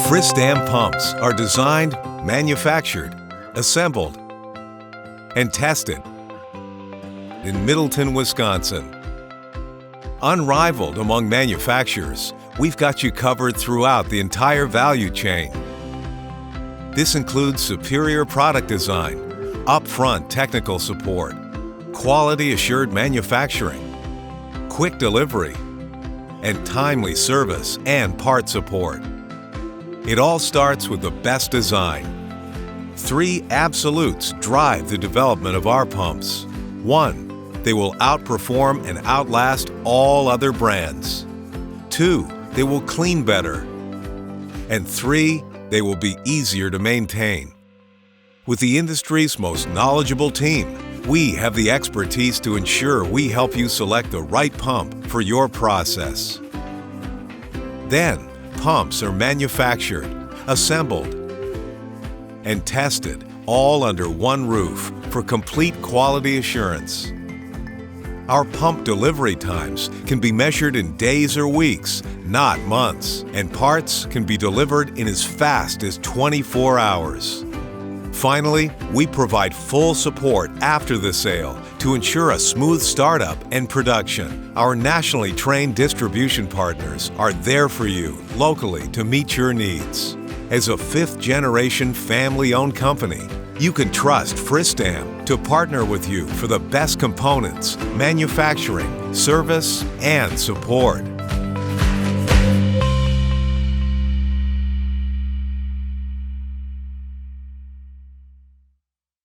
Fristam pumps are designed, manufactured, assembled, and tested in Middleton, Wisconsin. Unrivaled among manufacturers, we've got you covered throughout the entire value chain. This includes superior product design, upfront technical support, quality-assured manufacturing, quick delivery, and timely service and part support. It all starts with the best design. 3 absolutes drive the development of our pumps. 1, they will outperform and outlast all other brands. 2, they will clean better. And 3, they will be easier to maintain. With the industry's most knowledgeable team, we have the expertise to ensure we help you select the right pump for your process. Then, pumps are manufactured, assembled, and tested all under one roof for complete quality assurance. Our pump delivery times can be measured in days or weeks, not months, and parts can be delivered in as fast as 24 hours. Finally, we provide full support after the sale to ensure a smooth startup and production. Our nationally trained distribution partners are there for you locally to meet your needs. As a 5th-generation family-owned company, you can trust Fristam to partner with you for the best components, manufacturing, service, and support.